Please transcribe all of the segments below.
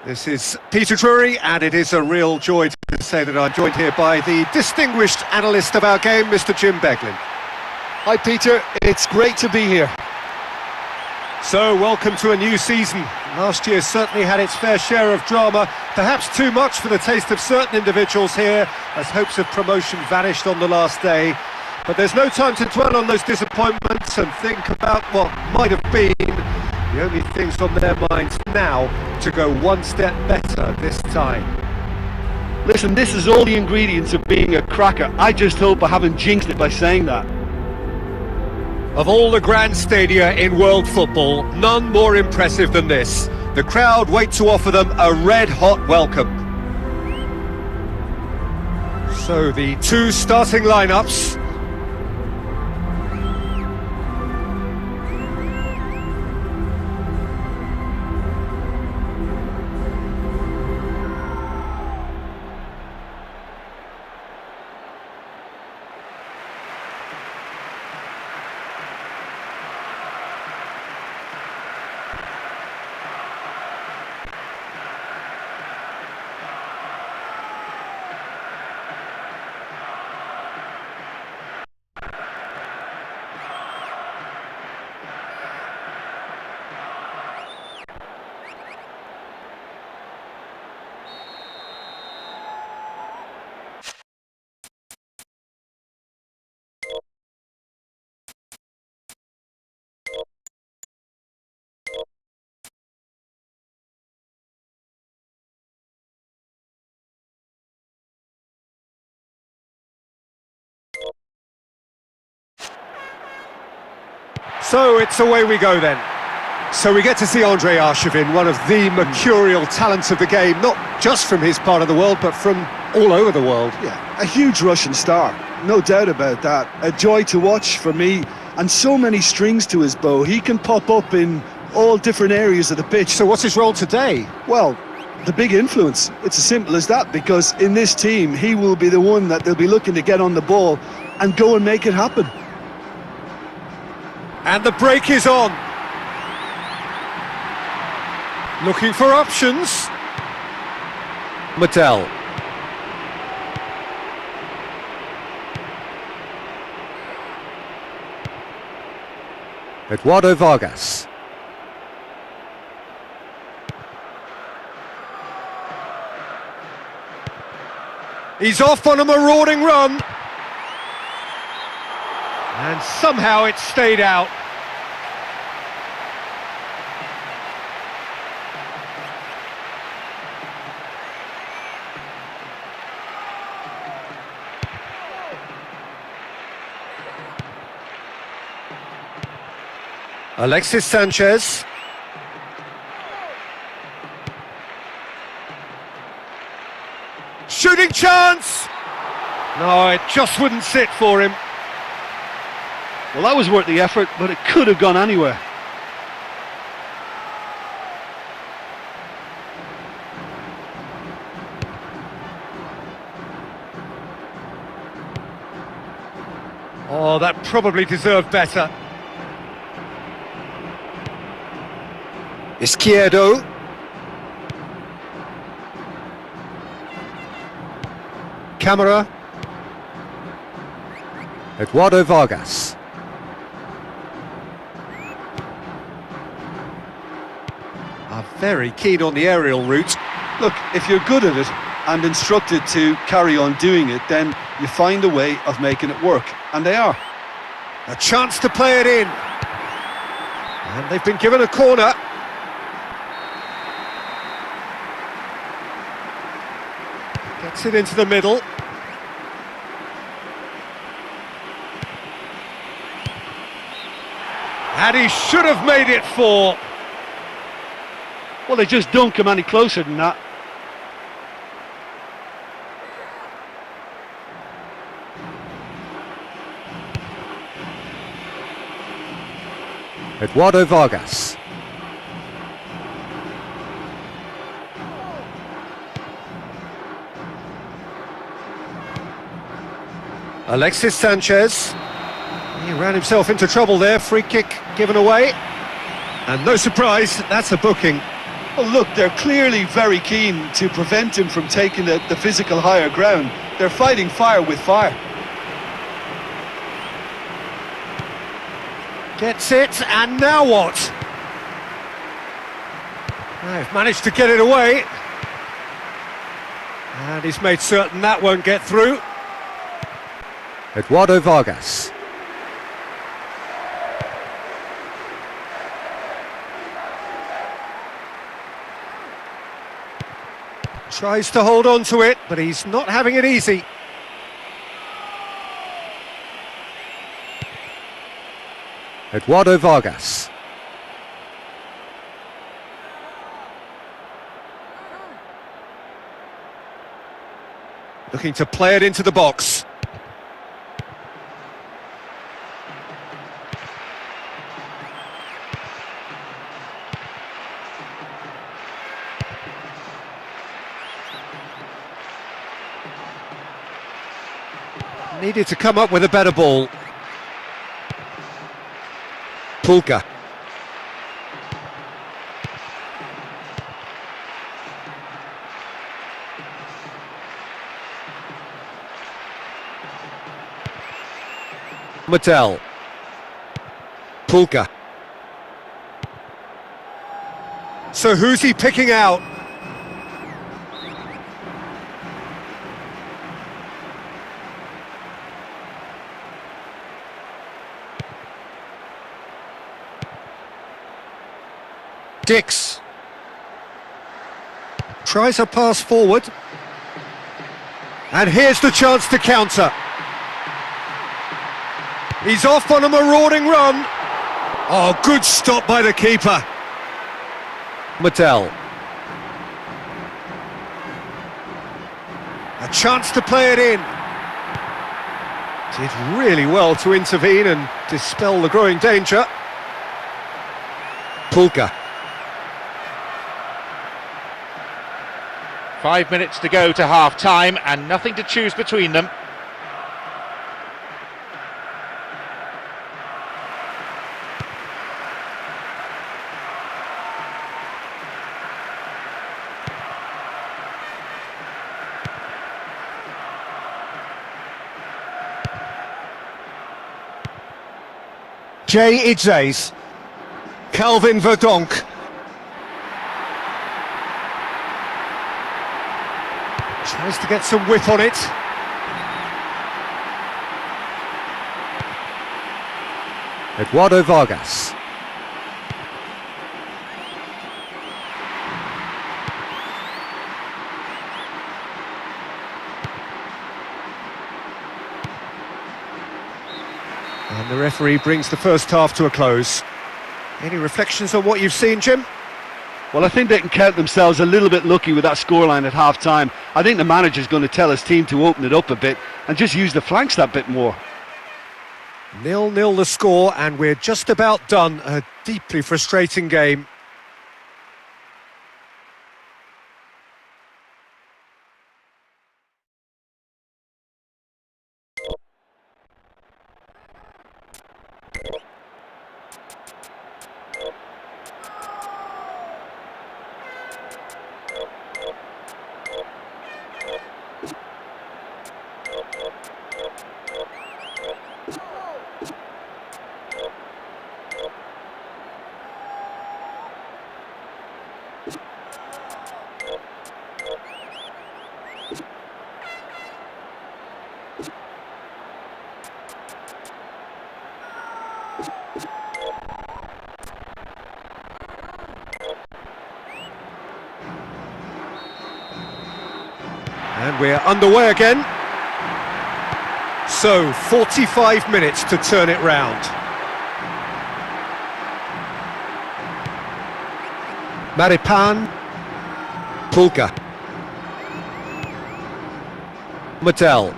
This is Peter Drury, and it is a real joy to say that I'm joined here by the distinguished analyst of our game, Mr. Jim Beglin. Hi Peter, it's great to be here. So, welcome to a new season. Last year certainly had its fair share of drama, perhaps too much for the taste of certain individuals here, as hopes of promotion vanished on the last day. But there's no time to dwell on those disappointments and think about what might have been. The only things on their minds now to go one step better this time. Listen, this is all the ingredients of being a cracker. I just hope I haven't jinxed it by saying that. Of all the grand stadia in world football, none more impressive than this. The crowd wait to offer them a red-hot welcome. So the two starting lineups. So it's away we go then. So we get to see Andrei Arshavin, one of the mercurial talents of the game, not just from his part of the world, but from all over the world. Yeah, a huge Russian star, no doubt about that. A joy to watch for me, and so many strings to his bow. He can pop up in all different areas of the pitch. So what's his role today? Well, the big influence. It's as simple as that, because in this team, he will be the one that they'll be looking to get on the ball and go and make it happen. And the break is on. Looking for options. Mattel. Eduardo Vargas. He's off on a marauding run. And somehow it stayed out. Alexis Sanchez. Shooting chance! No, it just wouldn't sit for him. Well, that was worth the effort, but it could have gone anywhere. Oh, that probably deserved better. Izquierdo. Camera. Eduardo Vargas. Are very keen on the aerial route. Look, if you're good at it and instructed to carry on doing it, then you find a way of making it work, and they are. A chance to play it in. And they've been given a corner. Gets it into the middle. And he should have made it 4. Well, they just don't come any closer than that. Eduardo Vargas. Alexis Sanchez. He ran himself into trouble there. Free kick given away. And no surprise, that's a booking. Well, look, they're clearly very keen to prevent him from taking the physical higher ground. They're fighting fire with fire. Gets it, and now what? They've managed to get it away. And he's made certain that won't get through. Eduardo Vargas. Tries to hold on to it, but he's not having it easy. Eduardo Vargas. Looking to play it into the box. Needed to come up with a better ball. Pulka. Mattel. Pulka. So who's he picking out? Dix. Tries a pass forward. And here's the chance to counter. He's off on a marauding run. Oh, good stop by the keeper. Mattel. A chance to play it in. Did really well to intervene and dispel the growing danger. Pulka. 5 minutes to go to half-time and nothing to choose between them. Jay Idzays. Calvin Verdonk. Tries to get some whip on it. Eduardo Vargas. And the referee brings the first half to a close. Any reflections on what you've seen, Jim? Well, I think they can count themselves a little bit lucky with that scoreline at half-time. I think the manager's going to tell his team to open it up a bit and just use the flanks that bit more. 0-0 the score, and we're just about done. A deeply frustrating game. And we're underway again. So, 45 minutes to turn it round. Maripan. Pulka. Mattel.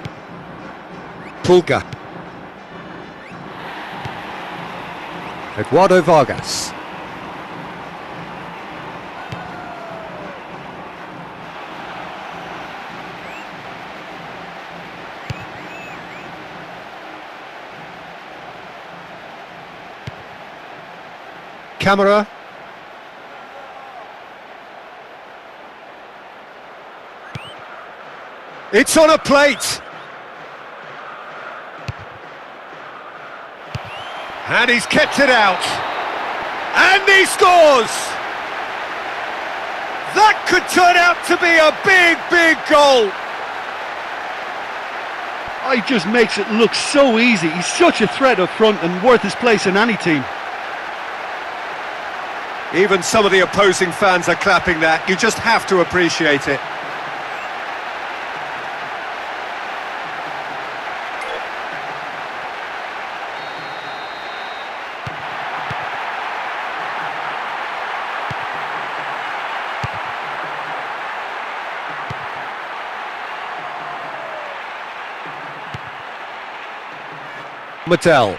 Pulka. Eduardo Vargas. Camera. It's on a plate. And he's kept it out. And he scores! That could turn out to be a big, big goal. Oh, he just makes it look so easy. He's such a threat up front and worth his place in any team. Even some of the opposing fans are clapping that. You just have to appreciate it. Mattel.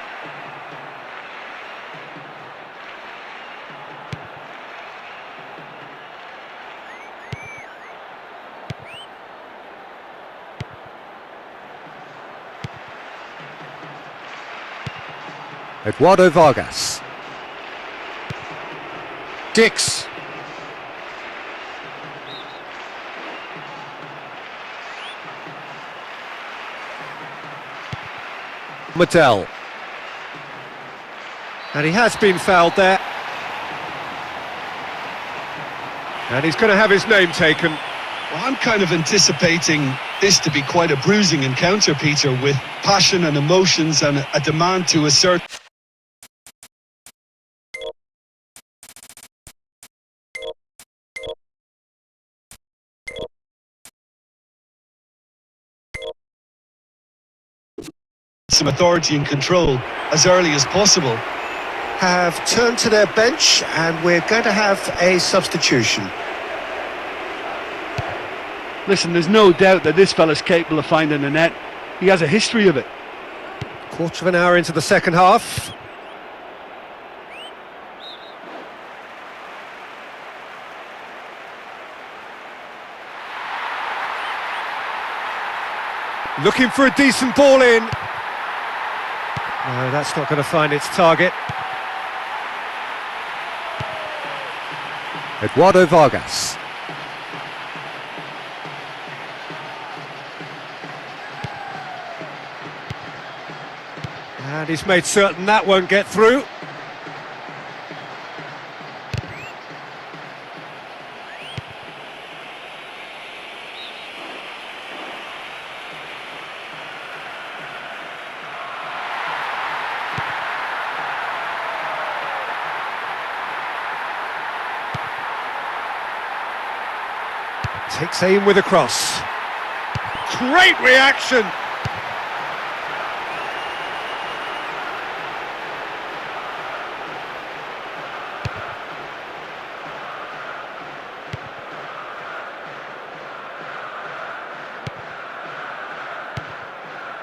Eduardo Vargas. Dix. Mattel. And he has been fouled there. And he's going to have his name taken. Well, I'm kind of anticipating this to be quite a bruising encounter, Peter, with passion and emotions and a demand to assert. Some authority and control as early as possible. Have turned to their bench, and we're going to have a substitution. Listen, there's no doubt that this fella's capable of finding the net. He has a history of it. Quarter of an hour into the second half. Looking for a decent ball in. No, that's not going to find its target. Eduardo Vargas. And he's made certain that won't get through. Takes aim with a cross. Great reaction!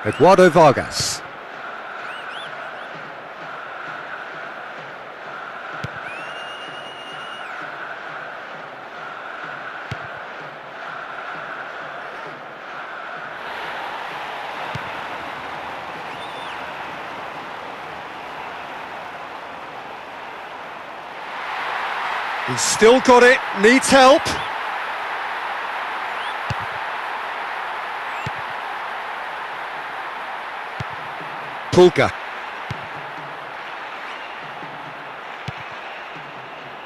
Eduardo Vargas. He's still got it, needs help. Pulka.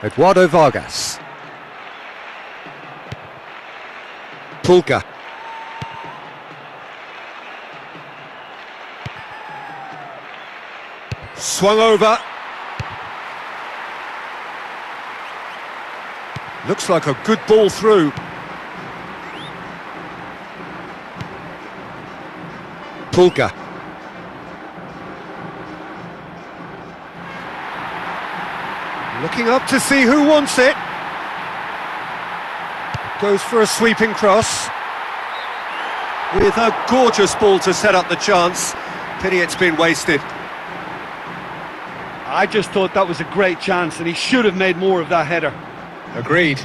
Eduardo Vargas. Pulka. Swung over. Looks like a good ball through. Pulka. Looking up to see who wants it. Goes for a sweeping cross. With a gorgeous ball to set up the chance. Pity it's been wasted. I just thought that was a great chance and he should have made more of that header. Agreed.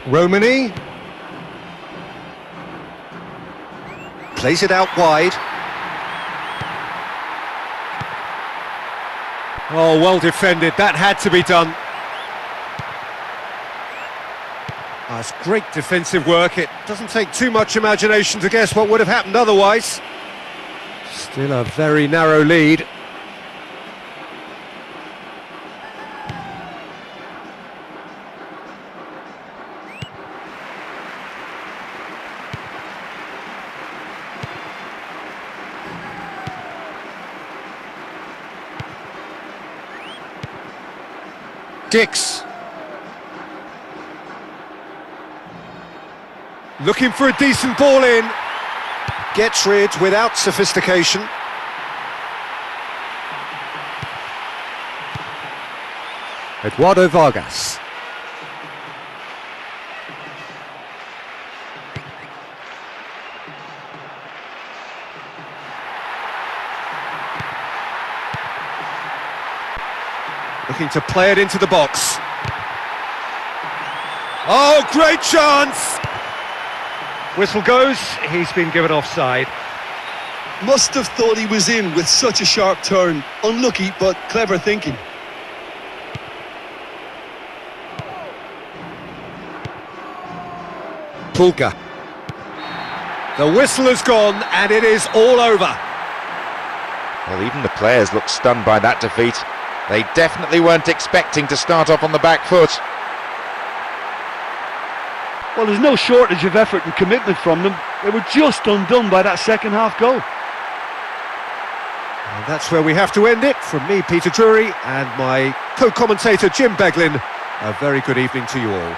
Romani plays it out wide. Oh, well defended, that had to be done. That's great defensive work. It doesn't take too much imagination to guess what would have happened otherwise. Still a very narrow lead. Dix. Looking for a decent ball in. Gets rid without sophistication. Eduardo Vargas. Looking to play it into the box. Oh, great chance! Whistle goes, he's been given offside. Must have thought he was in with such a sharp turn. Unlucky, but clever thinking. Pulga. The whistle has gone and it is all over. Well, even the players look stunned by that defeat. They definitely weren't expecting to start off on the back foot. Well, there's no shortage of effort and commitment from them. They were just undone by that second half goal. And that's where we have to end it. From me, Peter Drury, and my co-commentator Jim Beglin, a very good evening to you all.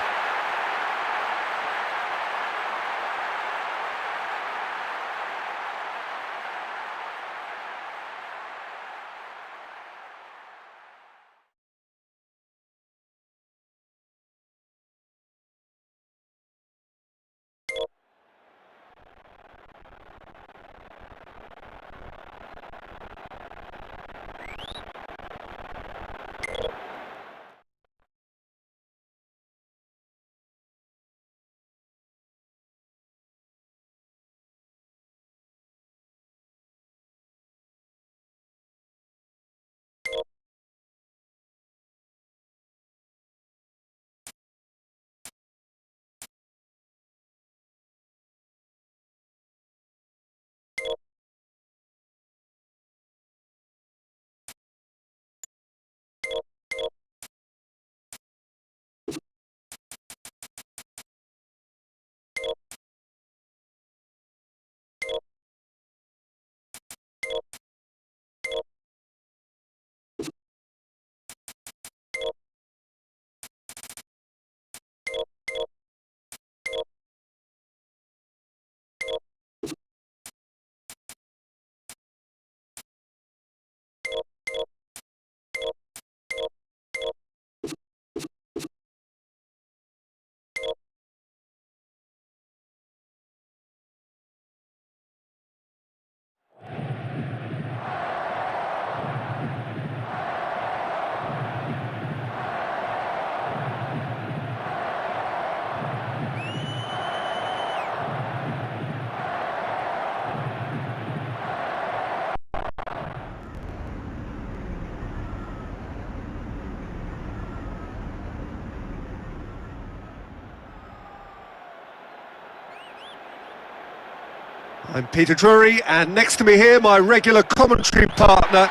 I'm Peter Drury, and next to me here, my regular commentary partner,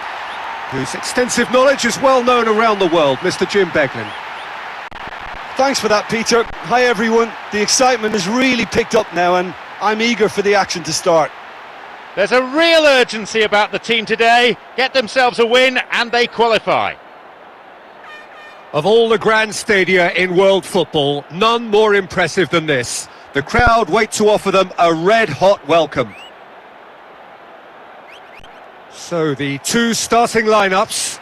whose extensive knowledge is well known around the world, Mr. Jim Beglin. Thanks for that, Peter. Hi, everyone. The excitement has really picked up now, and I'm eager for the action to start. There's a real urgency about the team today. Get themselves a win and they qualify. Of all the grand stadia in world football, none more impressive than this. The crowd wait to offer them a red-hot welcome. So the two starting lineups.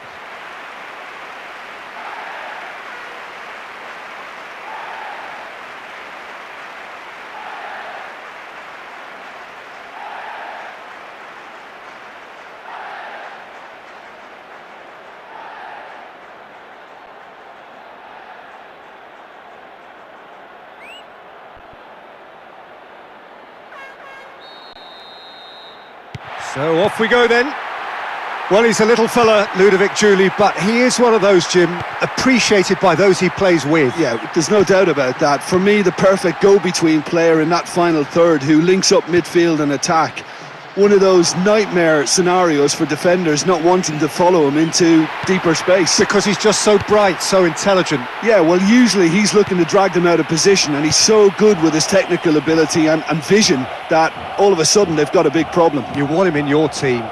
So off we go then. Well, he's a little fella, Ludovic Julie, but he is one of those, Jim, appreciated by those he plays with. Yeah, there's no doubt about that. For me, the perfect go-between player in that final third who links up midfield and attack. One of those nightmare scenarios for defenders not wanting to follow him into deeper space. Because he's just so bright, so intelligent. Yeah, well, usually he's looking to drag them out of position, and he's so good with his technical ability and vision that all of a sudden they've got a big problem. You want him in your team.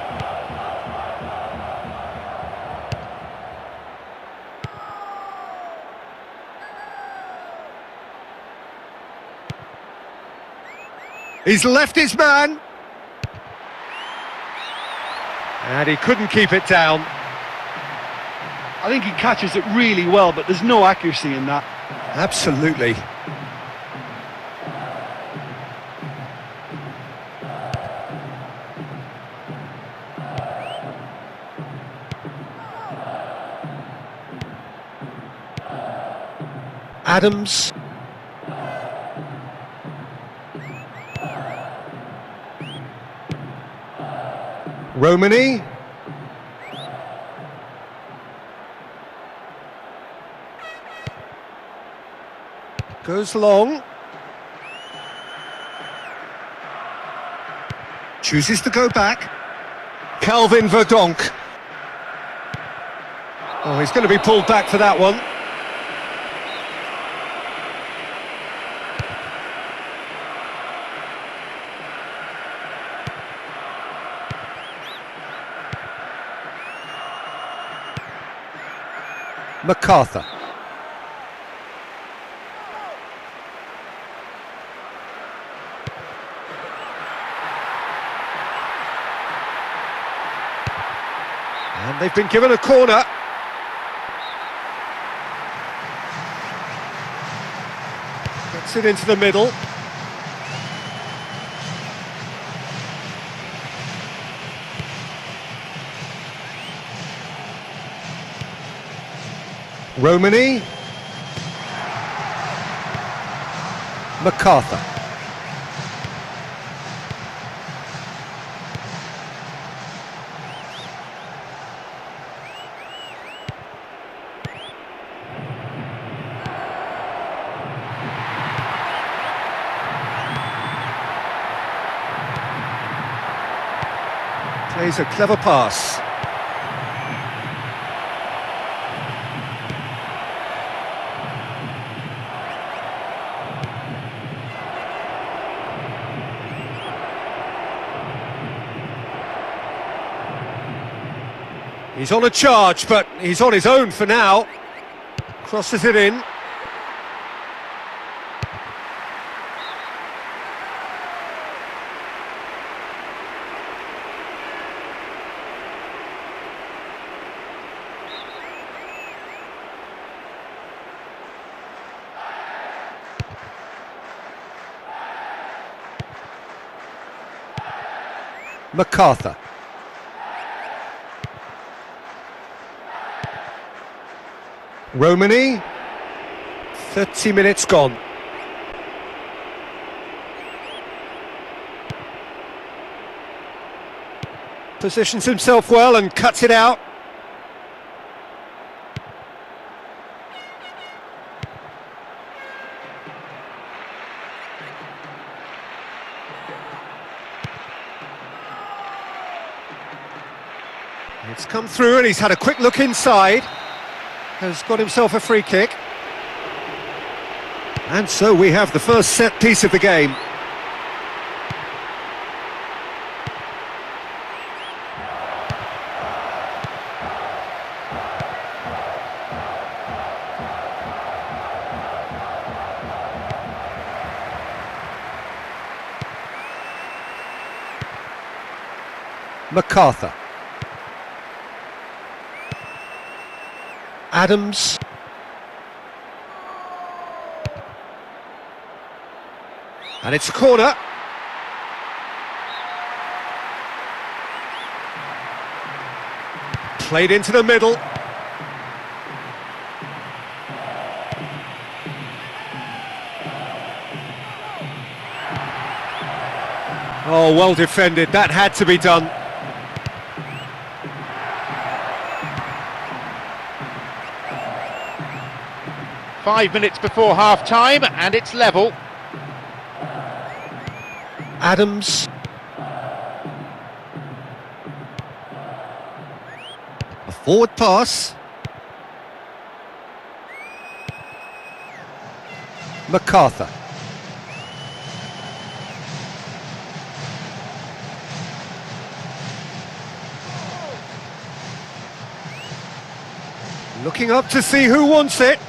He's left his man. And he couldn't keep it down. I think he catches it really well, but there's no accuracy in that. Absolutely. Adams. Romani. Goes long. Chooses to go back. Calvin Verdonk. Oh, he's going to be pulled back for that one. MacArthur. And they've been given a corner. Gets it into the middle. Romani. MacArthur. Plays a clever pass. He's on a charge, but he's on his own for now. Crosses it in. MacArthur. Romani. 30 minutes gone. Positions himself well and cuts it out. It's come through and he's had a quick look inside. Has got himself a free kick. And so we have the first set piece of the game. MacArthur. Adams. And it's a corner. Played into the middle. Oh, well defended. That had to be done. 5 minutes before half-time, and it's level. Adams. A forward pass. MacArthur. Looking up to see who wants it.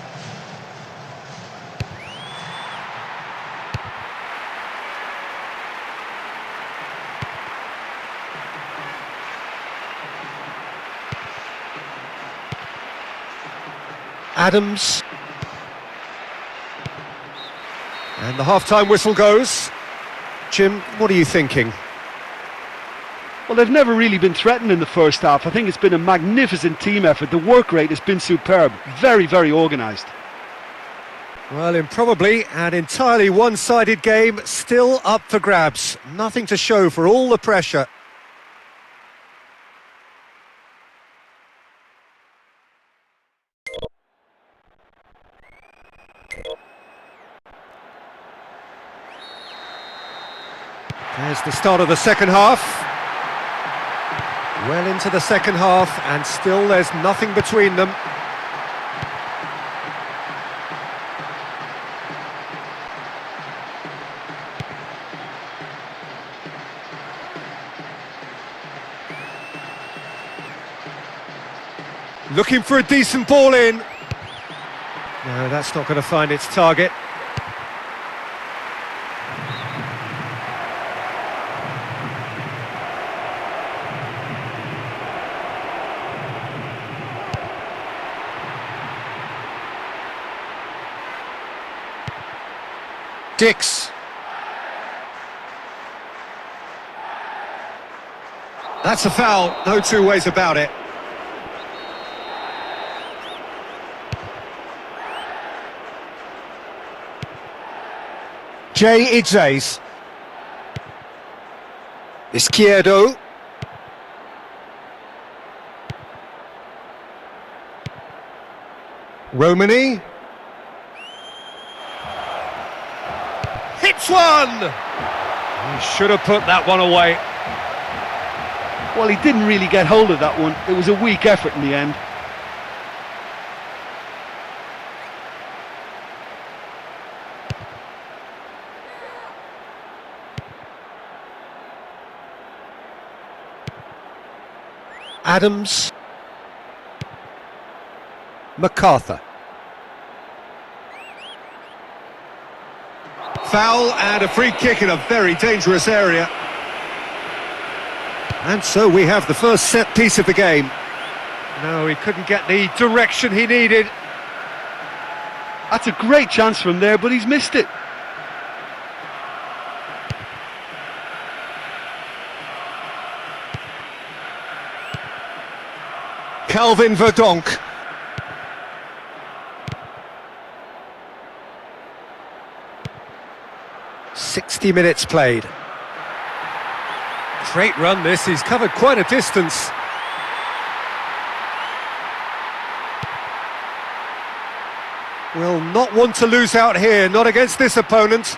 Adams. And the half-time whistle goes. Jim, what are you thinking? Well, they've never really been threatened in the first half. I think it's been a magnificent team effort. The work rate has been superb. Very, very organised. Well, in probably an entirely one-sided game, still up for grabs. Nothing to show for all the pressure. There's the start of the second half. Well into the second half, and still there's nothing between them. Looking for a decent ball in. No, that's not going to find its target. Dix. That's a foul, no two ways about it. Jay Idzays. Izquierdo. Romani. Hits one! He should have put that one away. Well, he didn't really get hold of that one. It was a weak effort in the end. Adams. MacArthur. Foul and a free kick in a very dangerous area. And so we have the first set piece of the game. No, he couldn't get the direction he needed. That's a great chance from there, but he's missed it. Calvin Verdonk. "60 minutes played. Great run this, he's covered quite a distance. Will not want to lose out here, not against this opponent.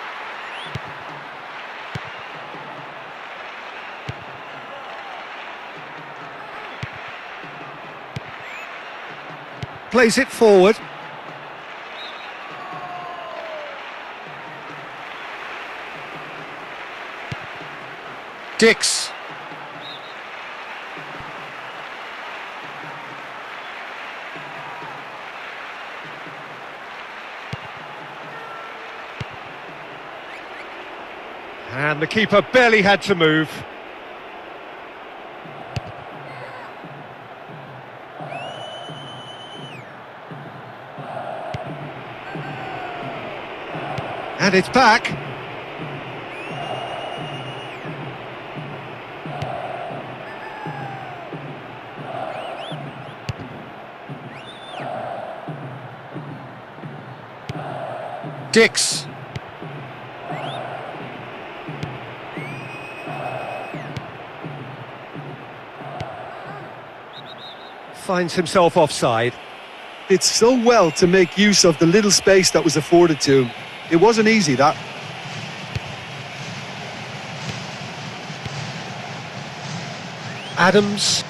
Plays it forward. Dix. And the keeper barely had to move. And it's back. Dix. Finds himself offside. did so well to make use of the little space that was afforded to him. It wasn't easy, that. Adams.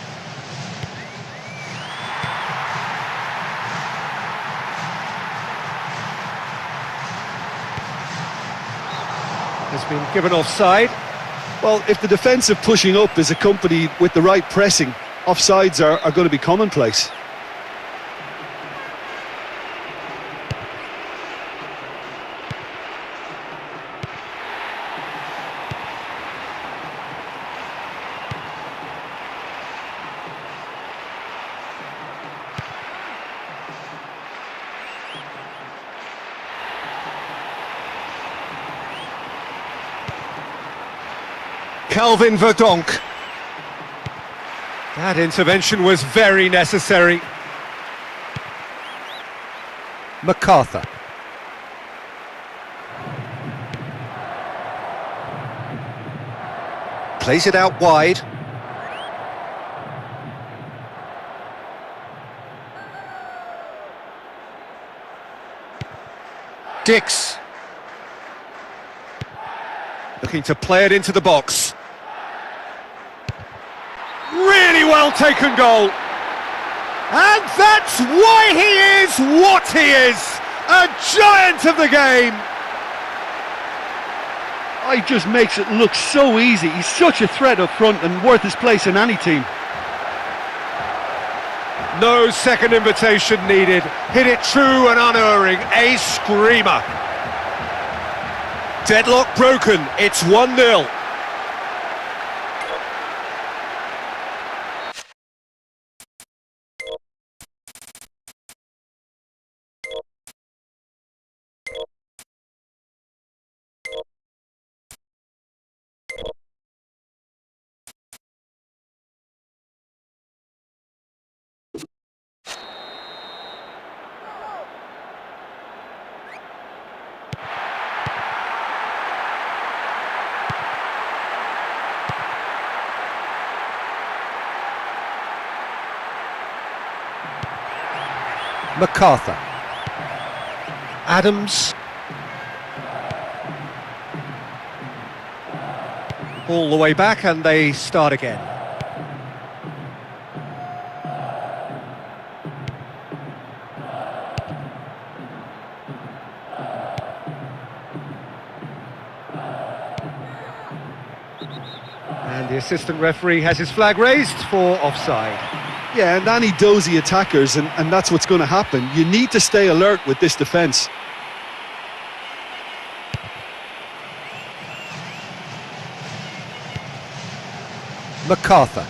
Has been given offside. Well, if the defensive pushing up is accompanied with the right pressing, offsides are going to be commonplace. Calvin Verdonk. That intervention was very necessary. MacArthur. Plays it out wide. Dix. Looking to play it into the box. Really well taken goal. And that's why he is what he is. A giant of the game. He just makes it look so easy. He's such a threat up front and worth his place in any team. No second invitation needed. Hit it true and unerring. A screamer. Deadlock broken. It's 1-0. MacArthur. Adams. All the way back and they start again. And the assistant referee has his flag raised for offside. Yeah, and any dozy attackers, and that's what's going to happen. You need to stay alert with this defence. MacArthur.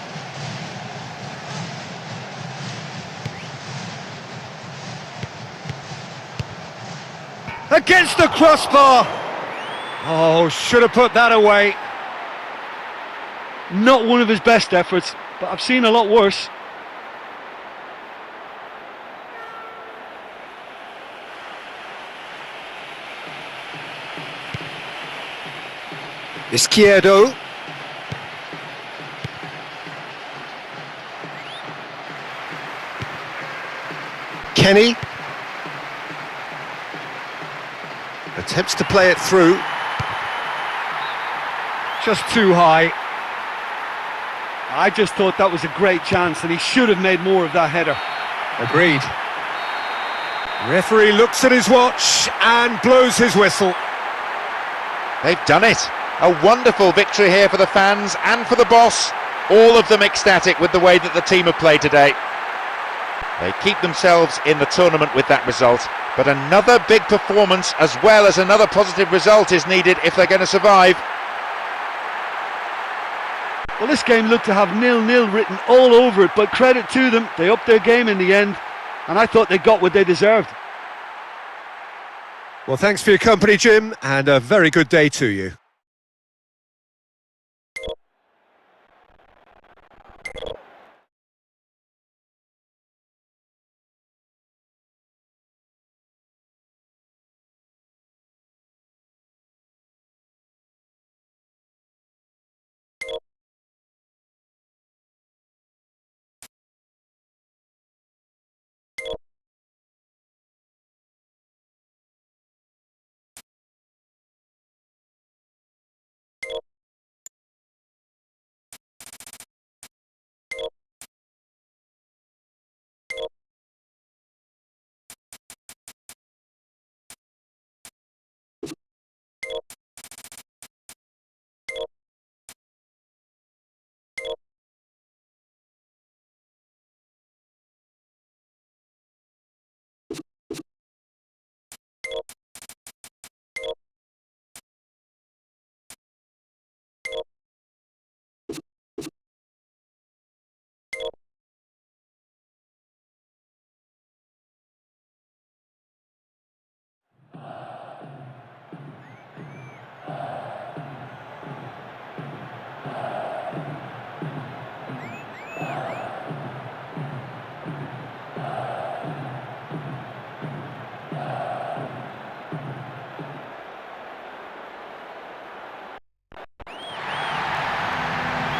Against the crossbar! Oh, should have put that away. Not one of his best efforts, but I've seen a lot worse. Izquierdo. Kenny. Attempts to play it through. Just too high. I just thought that was a great chance and he should have made more of that header. Agreed. Referee looks at his watch and blows his whistle. They've done it. A wonderful victory here for the fans and for the boss. All of them ecstatic with the way that the team have played today. They keep themselves in the tournament with that result, but another big performance as well as another positive result is needed if they're going to survive. Well, this game looked to have 0-0 written all over it, but credit to them, they upped their game in the end, and I thought they got what they deserved. Well, thanks for your company, Jim, and a very good day to you.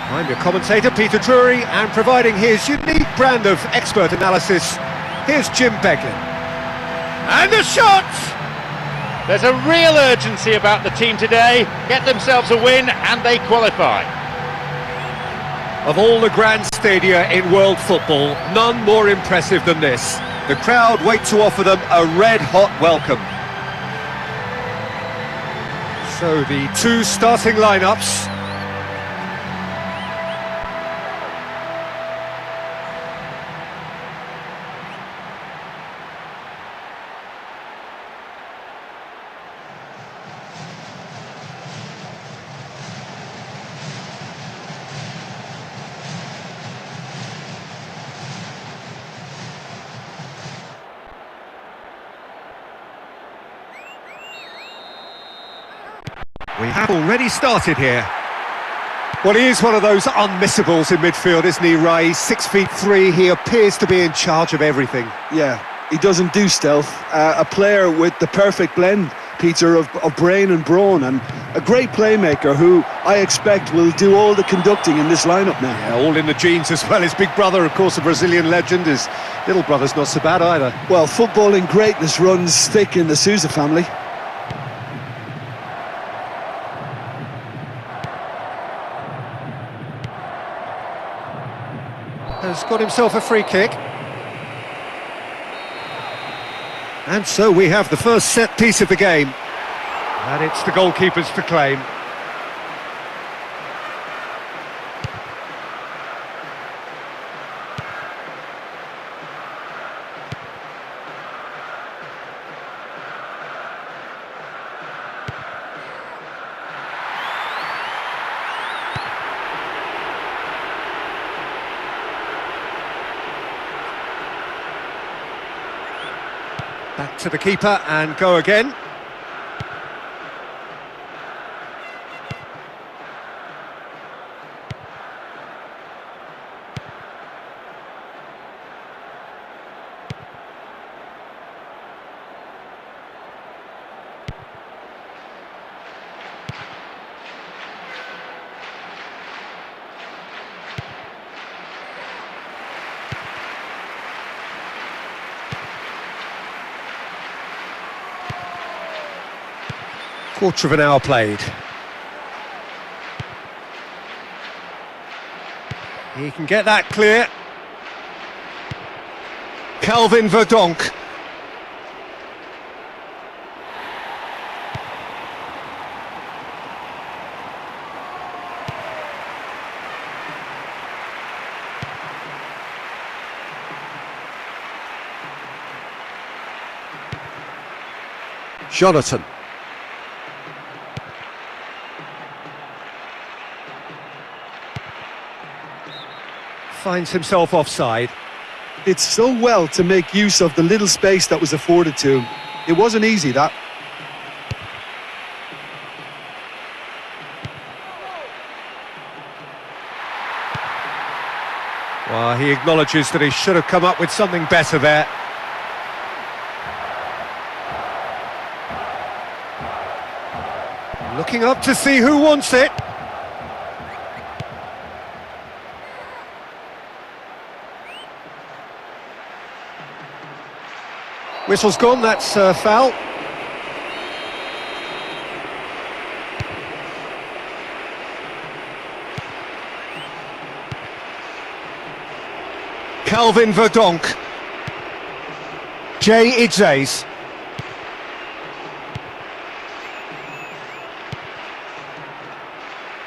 I'm your commentator, Peter Drury, and providing his unique brand of expert analysis, here's Jim Beglin. And a shot! There's a real urgency about the team today. Get themselves a win and they qualify. Of all the grand stadia in world football, none more impressive than this. The crowd wait to offer them a red-hot welcome. So the two starting lineups. We have already started here. Well, he is one of those unmissables in midfield, isn't he, Ray? 6'3", he appears to be in charge of everything. Yeah, he doesn't do stealth. A player with the perfect blend, Peter, of brain and brawn, and a great playmaker who I expect will do all the conducting in this lineup now. Yeah, all in the genes as well. His big brother, of course, a Brazilian legend. His little brother's not so bad either. Well, footballing greatness runs thick in the Sousa family. Has got himself a free kick. And so we have the first set piece of the game. And it's the goalkeepers to claim. Back to the keeper and go again. Quarter of an hour played. He can get that clear. Calvin Verdonk. Jonathan. Finds himself offside. It's so well to make use of the little space that was afforded to him. It wasn't easy, that. Well, he acknowledges that he should have come up with something better there. Looking up to see who wants it. Whistle's gone, that's foul. Calvin Verdonk. Jay Idzays.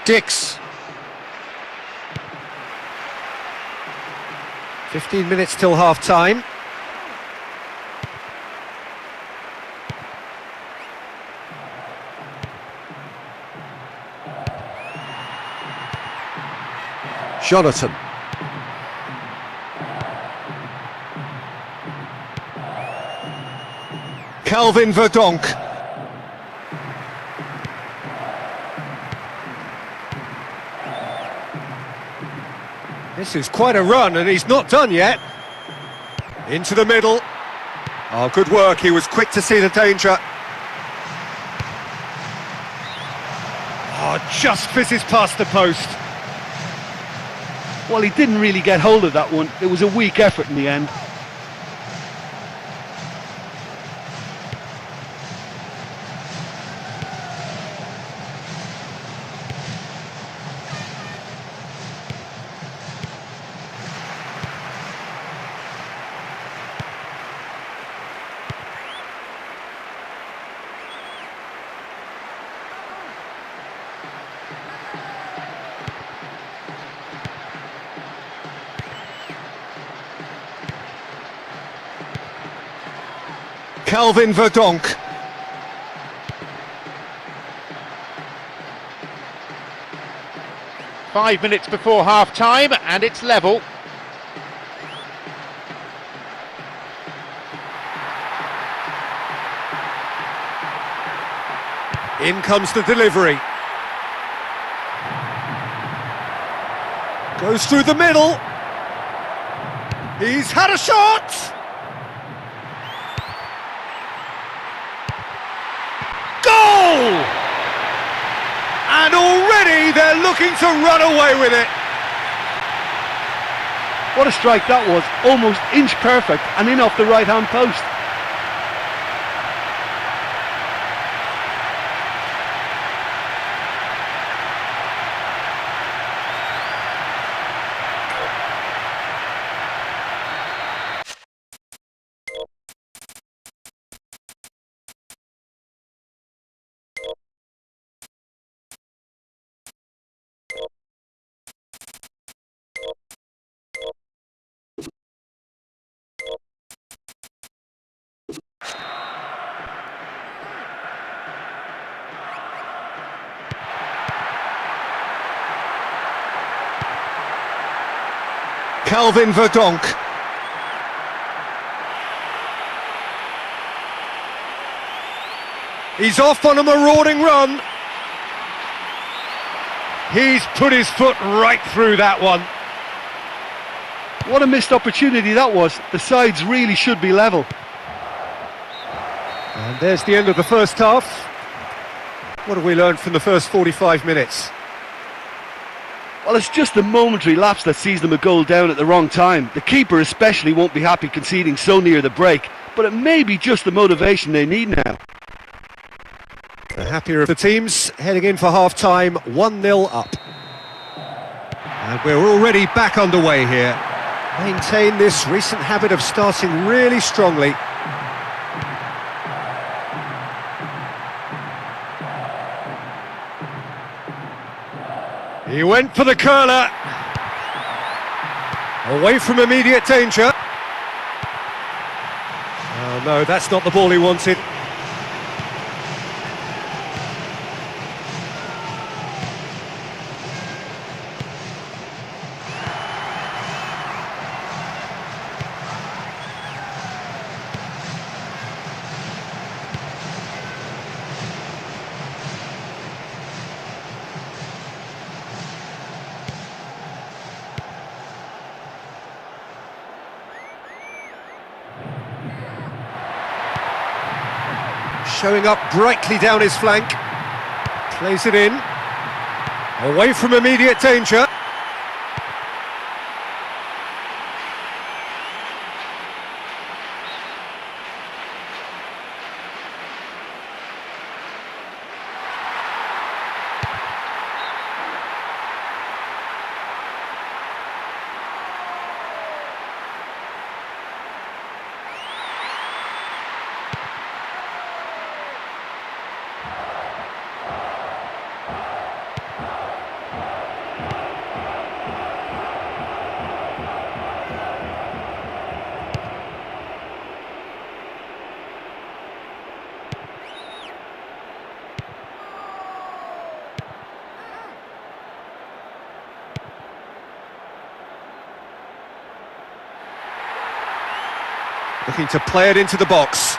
Dix. 15 minutes till half-time. Jonathan. Calvin Verdonk. This is quite a run and he's not done yet. Into the middle. Oh, good work, he was quick to see the danger. Oh, just fizzes past the post. Well, he didn't really get hold of that one. It was a weak effort in the end. Calvin Verdonk. Five minutes before half-time, and it's level. In comes the delivery. Goes through the middle. He's had a shot! Goal! And already they're looking to run away with it. What a strike that was, almost inch perfect and in off the right-hand post. Calvin Verdonk. He's off on a marauding run. He's put his foot right through that one. What a missed opportunity that was. The sides really should be level. And there's the end of the first half. What have we learned from the first 45 minutes? Well, it's just a momentary lapse that sees them a goal down at the wrong time. The keeper especially won't be happy conceding so near the break, but it may be just the motivation they need now. The happier of the teams heading in for half-time, 1-0 up. And we're already back underway here. Maintain this recent habit of starting really strongly. He went for the curler. Away from immediate danger. Oh no, that's not the ball he wanted. Showing up brightly down his flank. Plays it in. Away from immediate danger. Looking to play it into the box.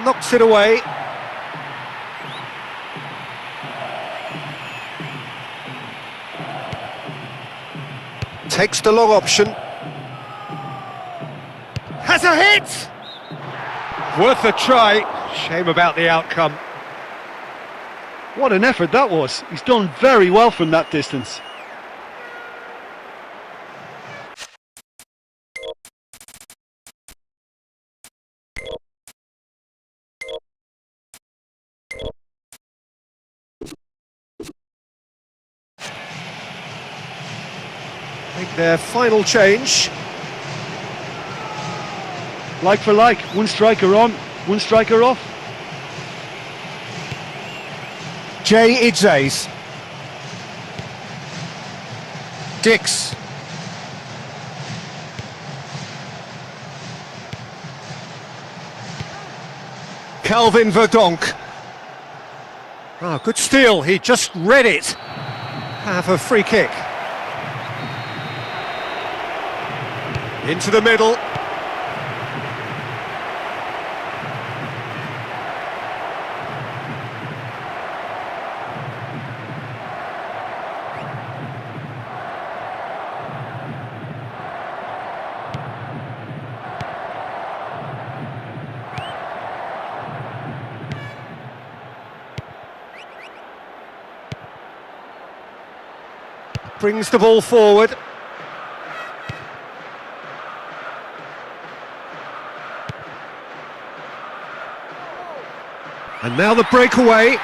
Knocks it away. Takes the long option. Has a hit! Worth a try. Shame about the outcome. What an effort that was. He's done very well from that distance. Make their final change. Like for like, one striker on, one striker off. Jay Idzays. Dix. Calvin Verdonk. Ah, good steal, he just read it. Have a free kick. Into the middle. Brings the ball forward. And now the breakaway.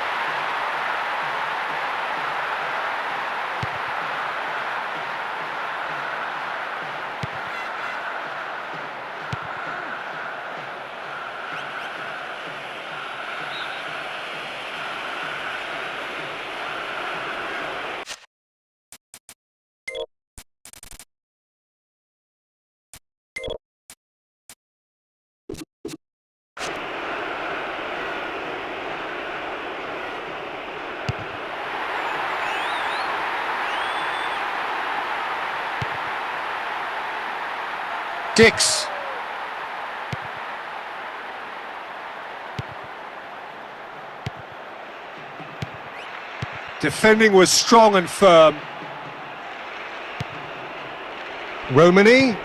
Dix. Defending was strong and firm. Romani.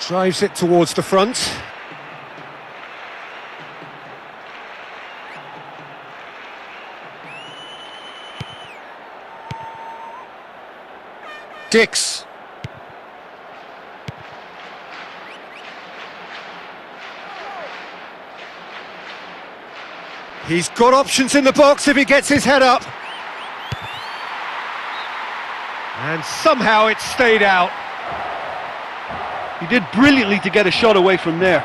Drives it towards the front. Dix. He's got options in the box if he gets his head up. And somehow it stayed out. He did brilliantly to get a shot away from there.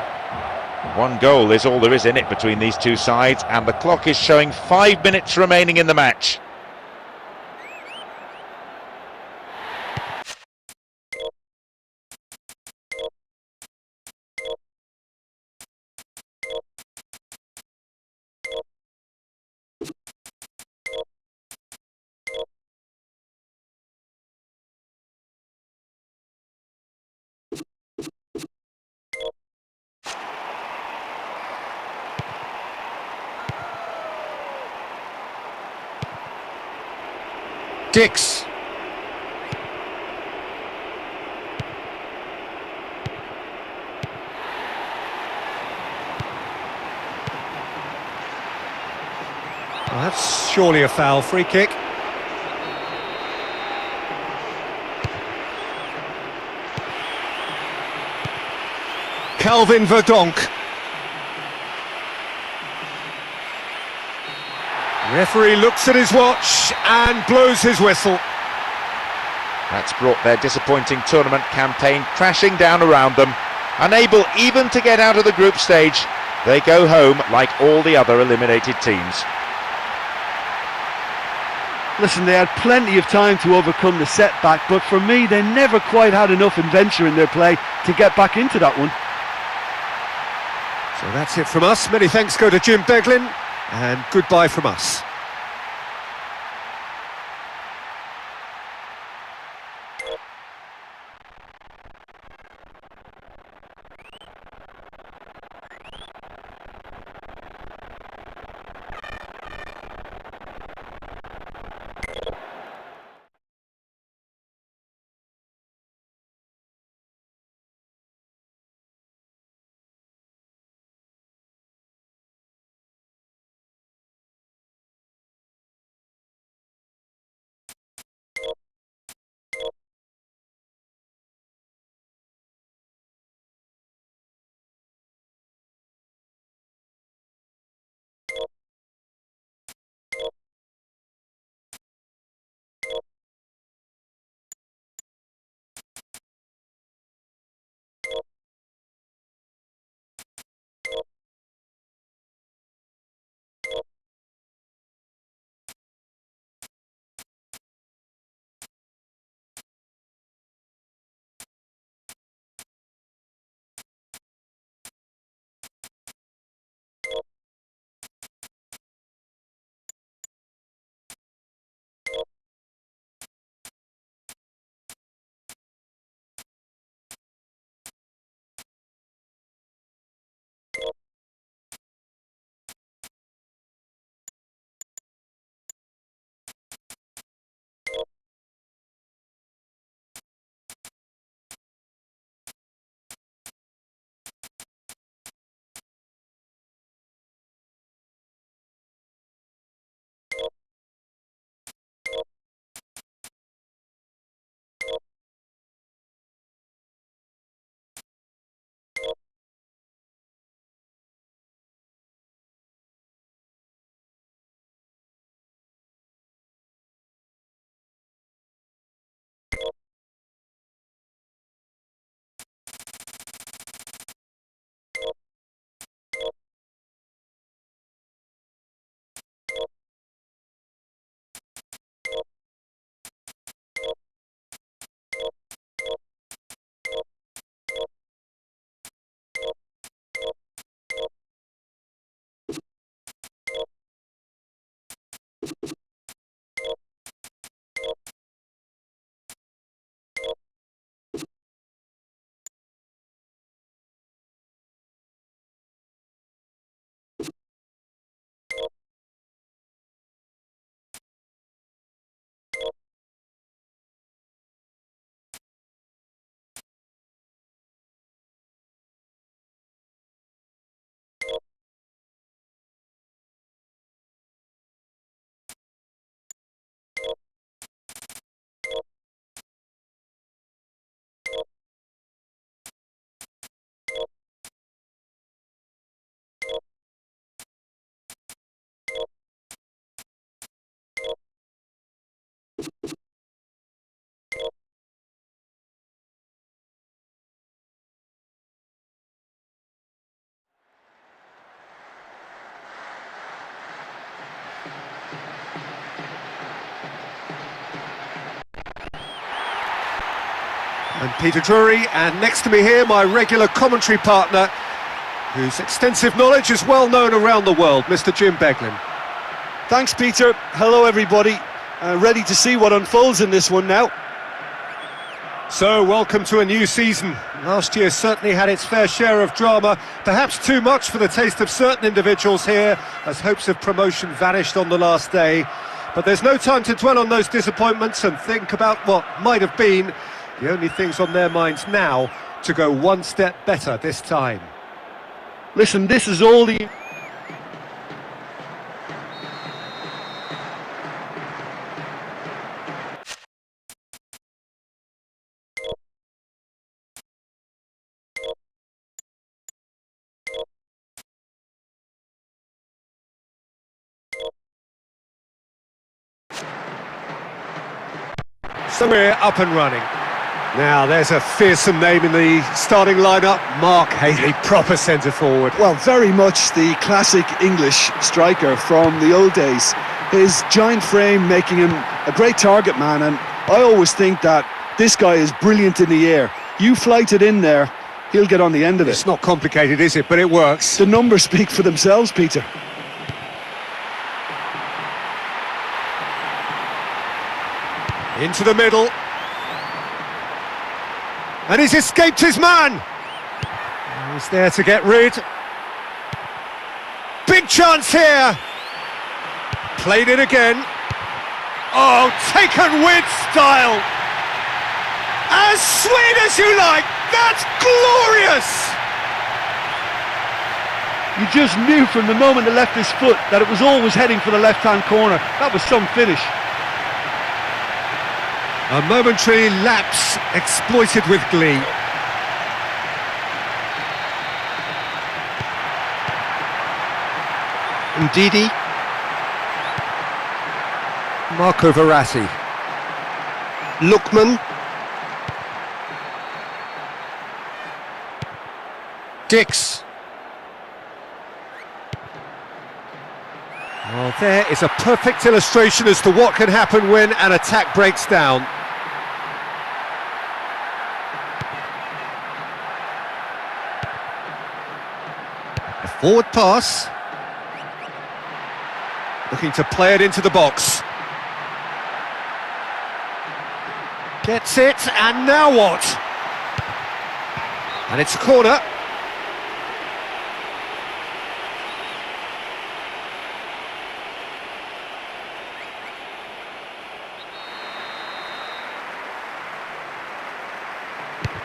One goal is all there is in it between these two sides, and the clock is showing 5 minutes remaining in the match. Dix. Well, that's surely a foul. Free kick. Calvin Verdonk. Referee looks at his watch and blows his whistle. That's brought their disappointing tournament campaign crashing down around them. Unable even to get out of the group stage, they go home like all the other eliminated teams. Listen, they had plenty of time to overcome the setback, but for me, they never quite had enough adventure in their play to get back into that one. So that's it from us. Many thanks go to Jim Beglin, and goodbye from us. I'm Peter Drury, and next to me here, my regular commentary partner, whose extensive knowledge is well known around the world, Mr. Jim Beglin. Thanks, Peter. Hello, everybody. Ready to see what unfolds in this one now. So, welcome to a new season. Last year certainly had its fair share of drama, perhaps too much for the taste of certain individuals here, as hopes of promotion vanished on the last day. But there's no time to dwell on those disappointments and think about what might have been. The only things on their minds now to go one step better this time. Listen, this is all the... So we're up and running. Now, there's a fearsome name in the starting lineup, Mark Haley, proper centre-forward. Well, very much the classic English striker from the old days. His giant frame making him a great target man, and I always think that this guy is brilliant in the air. You flight it in there, he'll get on the end of it. It's not complicated, is it? But it works. The numbers speak for themselves, Peter. Into the middle. And he's escaped his man. He's there to get rid. Big chance here. Played it again. Oh, taken with style. As sweet as you like. That's glorious. You just knew from the moment it left his foot that it was always heading for the left-hand corner. That was some finish. A momentary lapse exploited with glee. Menjadi. Marco Verratti. Lookman. Dix. Well, there is a perfect illustration as to what can happen when an attack breaks down. A forward pass. Looking to play it into the box. Gets it, and now what? And it's a corner.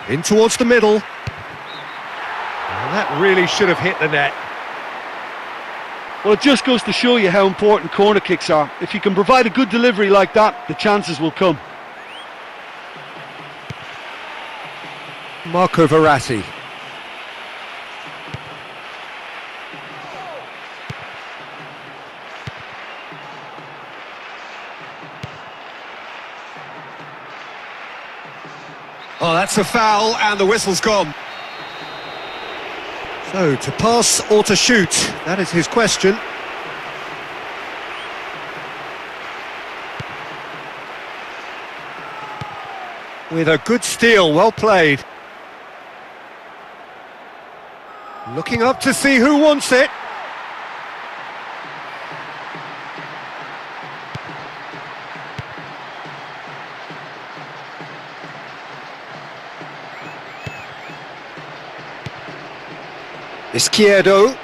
In towards the middle. And that really should have hit the net. Well, it just goes to show you how important corner kicks are. If you can provide a good delivery like that, the chances will come. Marco Verratti. Oh, that's a foul, and the whistle's gone. So, to pass or to shoot? That is his question. With a good steal, well played. Looking up to see who wants it. Izquierdo.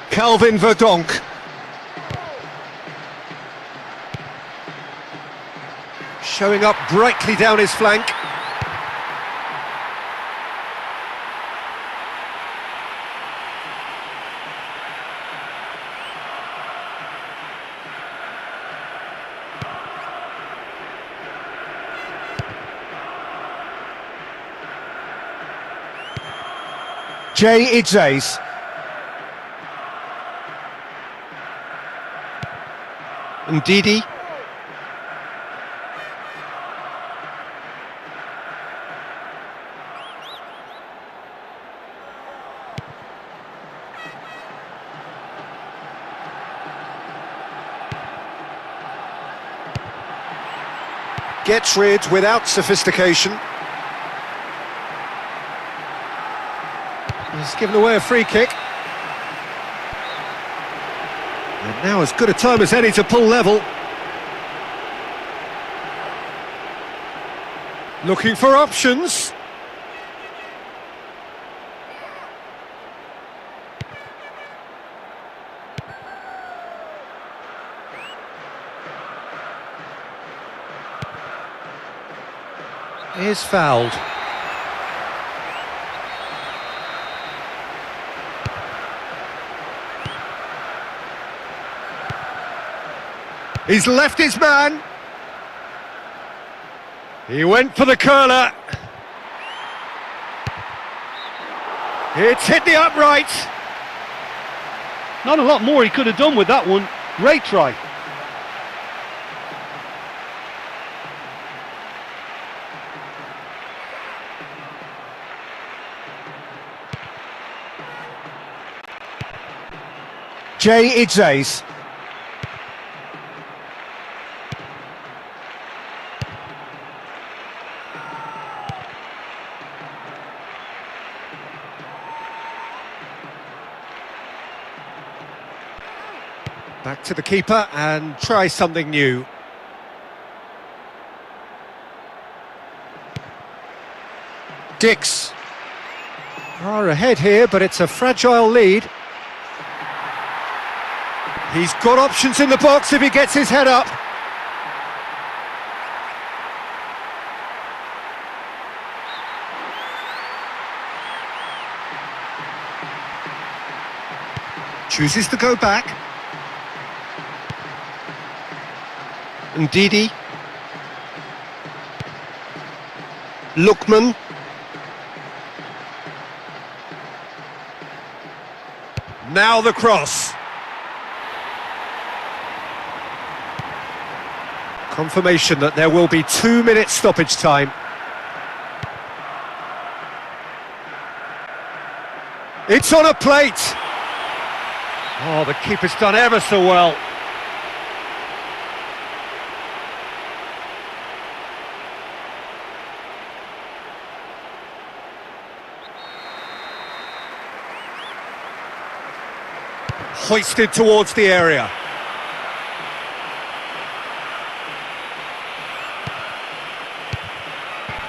Calvin Verdonk. Showing up brightly down his flank. Jay Idzays. Ndidi. Gets rid without sophistication. He's given away a free kick. And now as good a time as any to pull level. Looking for options. Is fouled. He's left his man. He went for the curler. It's hit the upright. Not a lot more he could have done with that one. Great try. Jay Idzays. Back to the keeper and try something new. Dix are ahead here, but it's a fragile lead. He's got options in the box if he gets his head up. Chooses to go back. Ndidi. Lookman. Now the cross. Confirmation that there will be 2 minutes stoppage time. It's on a plate. Oh, the keeper's done ever so well. Hoisted towards the area.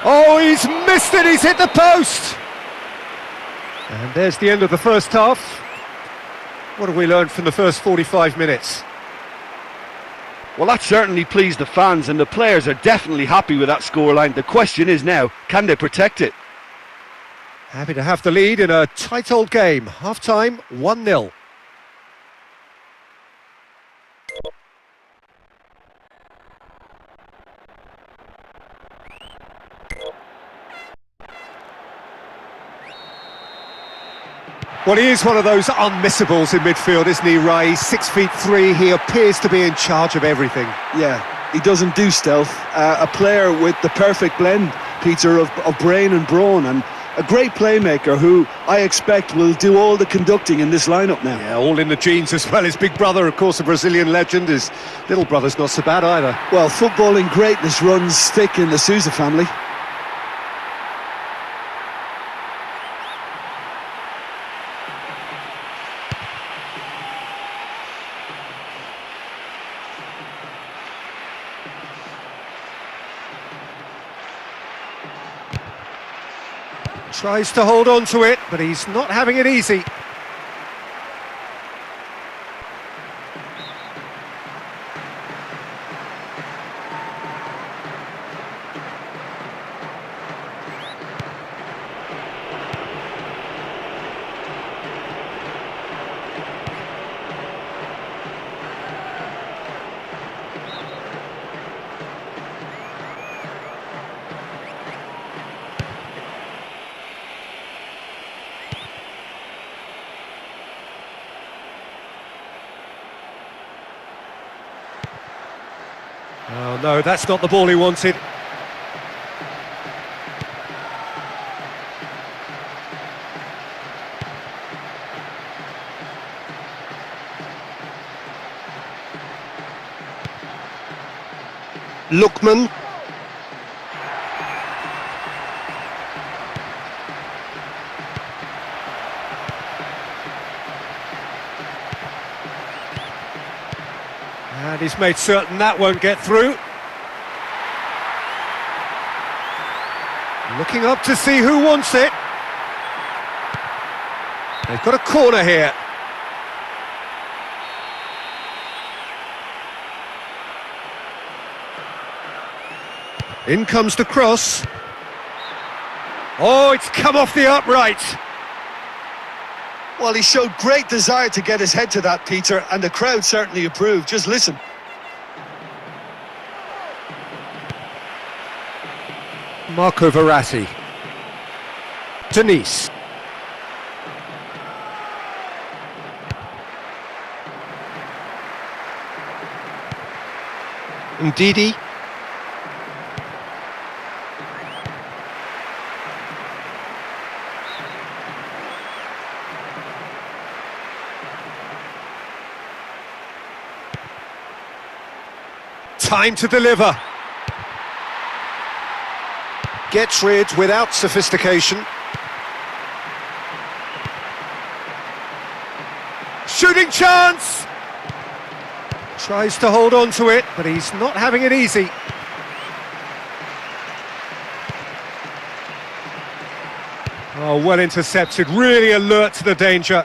Oh, he's missed it, he's hit the post! And there's the end of the first half. What have we learned from the first 45 minutes? Well, that certainly pleased the fans, and the players are definitely happy with that scoreline. The question is now, can they protect it? Happy to have the lead in a tight old game. Half-time, 1-0. Well, he is one of those unmissables in midfield, isn't he, Ray? 6'3", he appears to be in charge of everything. Yeah, he doesn't do stealth. A player with the perfect blend, Peter, of brain and brawn, and a great playmaker who I expect will do all the conducting in this lineup now. Yeah, all in the genes as well. His big brother, of course, a Brazilian legend. His little brother's not so bad either. Well, footballing greatness runs thick in the Sousa family. Tries to hold on to it, but he's not having it easy. Oh no, that's not the ball he wanted. Lookman. And he's made certain that won't get through. Looking up to see who wants it. They've got a corner here. In comes the cross. Oh, it's come off the upright. Well, he showed great desire to get his head to that, Peter, and the crowd certainly approved. Just listen. Marco Verratti. Denise. Ndidi. Time to deliver. Gets rid without sophistication. Shooting chance! Tries to hold on to it, but he's not having it easy. Oh, well intercepted, really alert to the danger.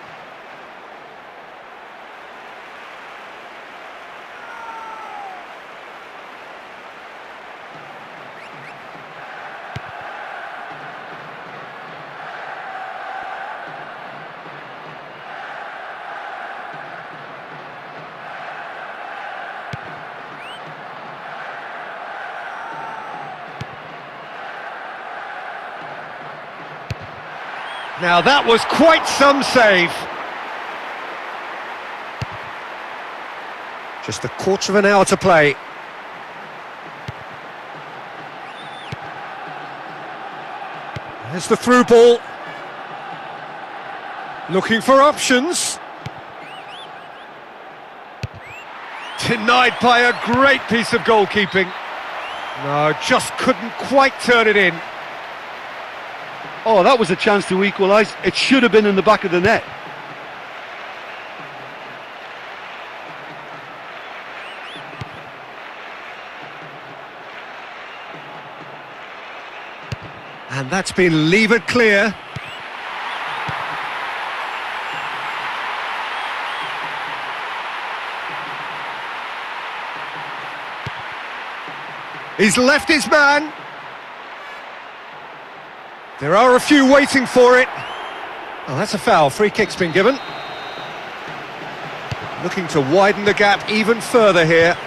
Now that was quite some save. Just a quarter of an hour to play. There's the through ball. Looking for options. Denied by a great piece of goalkeeping. No, just couldn't quite turn it in. Oh, that was a chance to equalise. It should have been in the back of the net. And that's been levered clear. He's left his man. There are a few waiting for it. Oh, that's a foul. Free kick's been given. Looking to widen the gap even further here.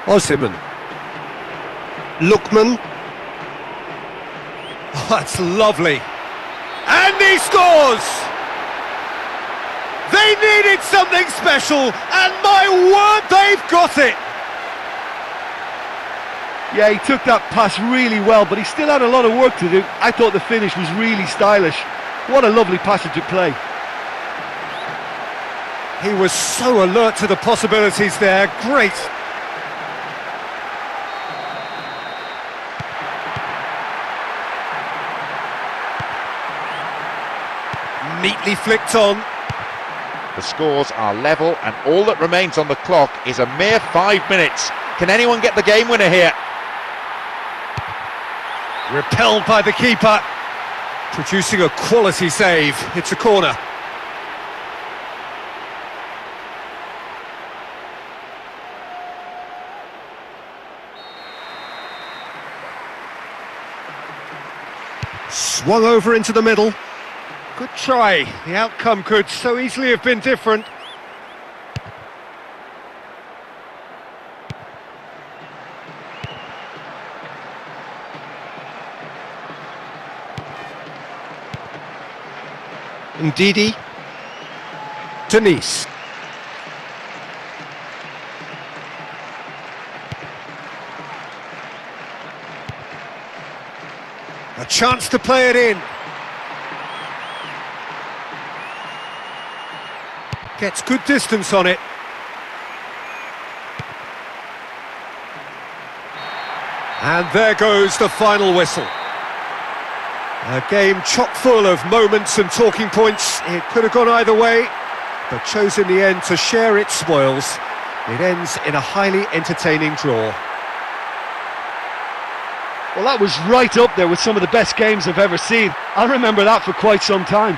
Osimhen. Lookman. Oh, that's lovely. And he scores! They needed something special, and my word, they've got it! Yeah, he took that pass really well, but he still had a lot of work to do. I thought the finish was really stylish. What a lovely passage of play. He was so alert to the possibilities there. Great. Neatly flicked on. The scores are level, and all that remains on the clock is a mere 5 minutes. Can anyone get the game winner here? Repelled by the keeper. Producing a quality save. It's a corner. Swung over into the middle. Good try. The outcome could so easily have been different. Ndidi. Denise. A chance to play it in. Gets good distance on it. And there goes the final whistle. A game chock full of moments and talking points. It could have gone either way, but chose in the end to share its spoils. It ends in a highly entertaining draw. Well, that was right up there with some of the best games I've ever seen. I'll remember that for quite some time.